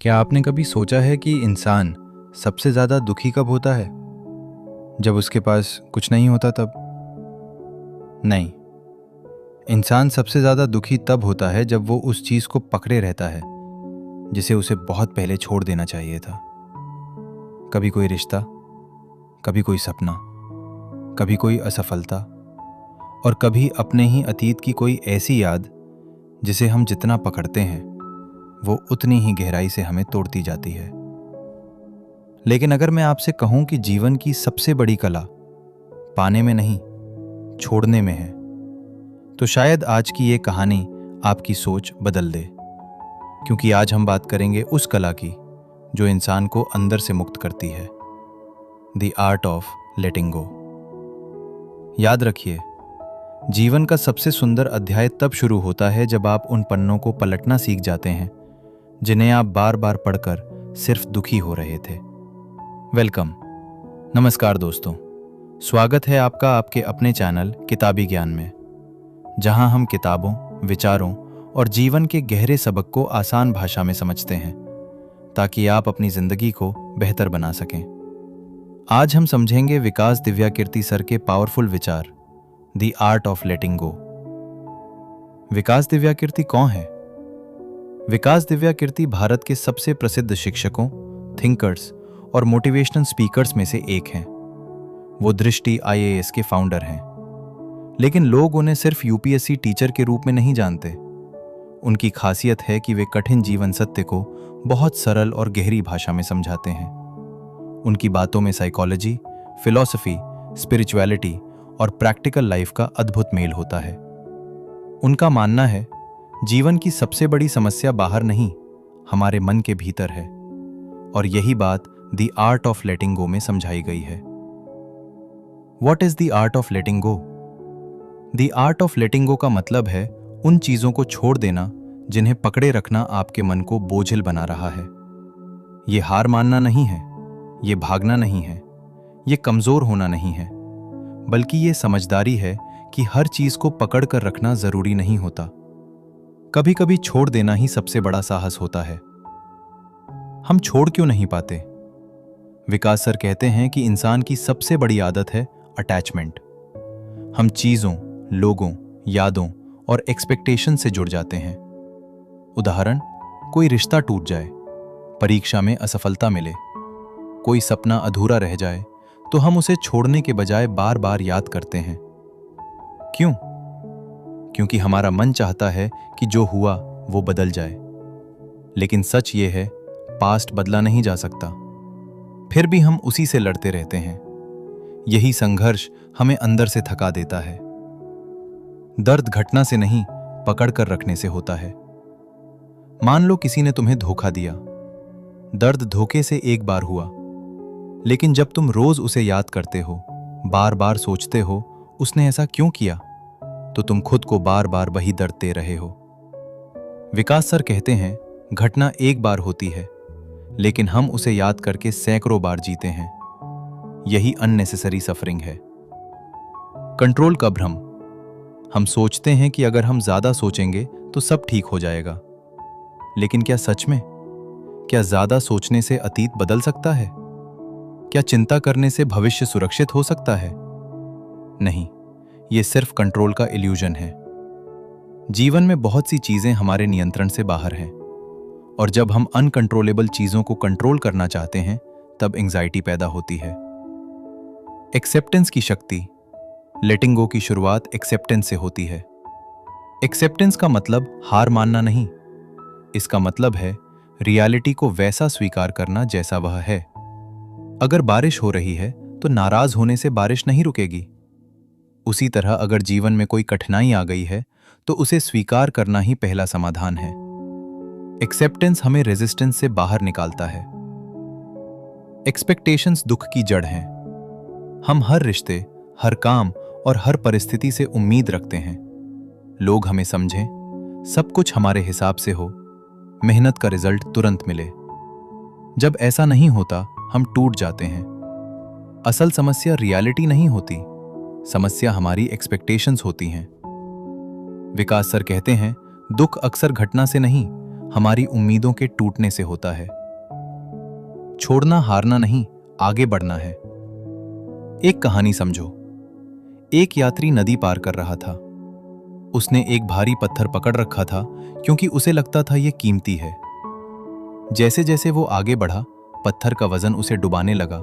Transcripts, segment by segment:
क्या आपने कभी सोचा है कि इंसान सबसे ज़्यादा दुखी कब होता है? जब उसके पास कुछ नहीं होता तब? नहीं, इंसान सबसे ज़्यादा दुखी तब होता है जब वो उस चीज़ को पकड़े रहता है जिसे उसे बहुत पहले छोड़ देना चाहिए था। कभी कोई रिश्ता, कभी कोई सपना, कभी कोई असफलता और कभी अपने ही अतीत की कोई ऐसी याद जिसे हम जितना पकड़ते हैं वो उतनी ही गहराई से हमें तोड़ती जाती है। लेकिन अगर मैं आपसे कहूं कि जीवन की सबसे बड़ी कला पाने में नहीं, छोड़ने में है, तो शायद आज की ये कहानी आपकी सोच बदल दे। क्योंकि आज हम बात करेंगे उस कला की जो इंसान को अंदर से मुक्त करती है, द आर्ट ऑफ लेटिंग गो। याद रखिए, जीवन का सबसे सुंदर अध्याय तब शुरू होता है जब आप उन पन्नों को पलटना सीख जाते हैं जिन्हें आप बार बार पढ़कर सिर्फ दुखी हो रहे थे। वेलकम, नमस्कार दोस्तों, स्वागत है आपका आपके अपने चैनल किताबी ज्ञान में, जहां हम किताबों, विचारों और जीवन के गहरे सबक को आसान भाषा में समझते हैं ताकि आप अपनी जिंदगी को बेहतर बना सकें। आज हम समझेंगे विकास दिव्याकीर्ति सर के पावरफुल विचार, द आर्ट ऑफ लेटिंग गो। विकास दिव्याकीर्ति कौन है? विकास दिव्याकीर्ति भारत के सबसे प्रसिद्ध शिक्षकों, थिंकर्स और मोटिवेशनल स्पीकर्स में से एक हैं। वो दृष्टि IAS के फाउंडर हैं, लेकिन लोग उन्हें सिर्फ UPSC टीचर के रूप में नहीं जानते। उनकी खासियत है कि वे कठिन जीवन सत्य को बहुत सरल और गहरी भाषा में समझाते हैं। उनकी बातों में साइकोलॉजी, फिलॉसफी, स्पिरिचुअलिटी और प्रैक्टिकल लाइफ का अद्भुत मेल होता है। उनका मानना है, जीवन की सबसे बड़ी समस्या बाहर नहीं, हमारे मन के भीतर है, और यही बात the art of letting go में समझाई गई है। What is the art of letting go? The art of letting go का मतलब है उन चीजों को छोड़ देना जिन्हें पकड़े रखना आपके मन को बोझिल बना रहा है। ये हार मानना नहीं है, ये भागना नहीं है, ये कमजोर होना नहीं है, बल्कि ये समझदारी है कि हर चीज को पकड़ कर रखना जरूरी नहीं होता। कभी कभी छोड़ देना ही सबसे बड़ा साहस होता है। हम छोड़ क्यों नहीं पाते? विकास सर कहते हैं कि इंसान की सबसे बड़ी आदत है अटैचमेंट। हम चीजों, लोगों, यादों और एक्सपेक्टेशन से जुड़ जाते हैं। उदाहरण, कोई रिश्ता टूट जाए, परीक्षा में असफलता मिले, कोई सपना अधूरा रह जाए, तो हम उसे छोड़ने के बजाय बार बार याद करते हैं। क्यों? क्योंकि हमारा मन चाहता है कि जो हुआ वो बदल जाए। लेकिन सच ये है, पास्ट बदला नहीं जा सकता। फिर भी हम उसी से लड़ते रहते हैं। यही संघर्ष हमें अंदर से थका देता है। दर्द घटना से नहीं, पकड़ कर रखने से होता है। मान लो किसी ने तुम्हें धोखा दिया। दर्द धोखे से एक बार हुआ, लेकिन जब तुम रोज उसे याद करते हो, बार बार सोचते हो उसने ऐसा क्यों किया, तो तुम खुद को बार बार वही दर्द दे रहे हो। विकास सर कहते हैं, घटना एक बार होती है, लेकिन हम उसे याद करके सैकड़ों बार जीते हैं। यही अननेसेसरी सफरिंग है। कंट्रोल का भ्रम। हम सोचते हैं कि अगर हम ज्यादा सोचेंगे तो सब ठीक हो जाएगा। लेकिन क्या सच में? क्या ज्यादा सोचने से अतीत बदल सकता है? क्या चिंता करने से भविष्य सुरक्षित हो सकता है? नहीं, यह सिर्फ कंट्रोल का इल्यूजन है। जीवन में बहुत सी चीजें हमारे नियंत्रण से बाहर हैं, और जब हम अनकंट्रोलेबल चीजों को कंट्रोल करना चाहते हैं तब एंजाइटी पैदा होती है। एक्सेप्टेंस की शक्ति। लेटिंग गो की शुरुआत एक्सेप्टेंस से होती है। एक्सेप्टेंस का मतलब हार मानना नहीं, इसका मतलब है रियलिटी को वैसा स्वीकार करना जैसा वह है। अगर बारिश हो रही है तो नाराज होने से बारिश नहीं रुकेगी। उसी तरह अगर जीवन में कोई कठिनाई आ गई है तो उसे स्वीकार करना ही पहला समाधान है। एक्सेप्टेंस हमें रेजिस्टेंस से बाहर निकालता है। एक्सपेक्टेशंस दुख की जड़ हैं। हम हर रिश्ते, हर काम और हर परिस्थिति से उम्मीद रखते हैं। लोग हमें समझें, सब कुछ हमारे हिसाब से हो, मेहनत का रिजल्ट तुरंत मिले। जब ऐसा नहीं होता, हम टूट जाते हैं। असल समस्या रियलिटी नहीं होती, समस्या हमारी एक्सपेक्टेशंस होती हैं। विकास सर कहते हैं, दुख अक्सर घटना से नहीं, हमारी उम्मीदों के टूटने से होता है। छोड़ना हारना नहीं, आगे बढ़ना है। एक कहानी समझो। एक यात्री नदी पार कर रहा था। उसने एक भारी पत्थर पकड़ रखा था क्योंकि उसे लगता था यह कीमती है। जैसे जैसे वो आगे बढ़ा, पत्थर का वजन उसे डुबाने लगा।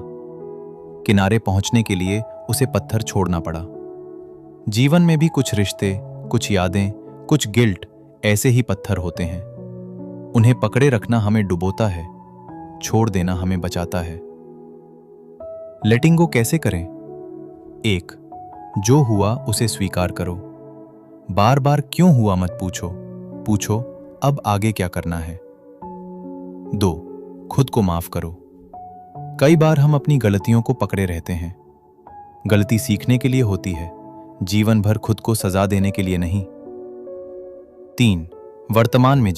किनारे पहुंचने के लिए उसे पत्थर छोड़ना पड़ा। जीवन में भी कुछ रिश्ते, कुछ यादें, कुछ गिल्ट ऐसे ही पत्थर होते हैं। उन्हें पकड़े रखना हमें डुबोता है, छोड़ देना हमें बचाता है। लेटिंग गो कैसे करें? 1. जो हुआ उसे स्वीकार करो। बार बार क्यों हुआ मत पूछो, पूछो अब आगे क्या करना है। 2. खुद को माफ करो। कई बार हम अपनी गलतियों को पकड़े रहते हैं। गलती सीखने के लिए होती है, जीवन भर खुद को सजा देने के लिए नहीं। 3. वर्तमान में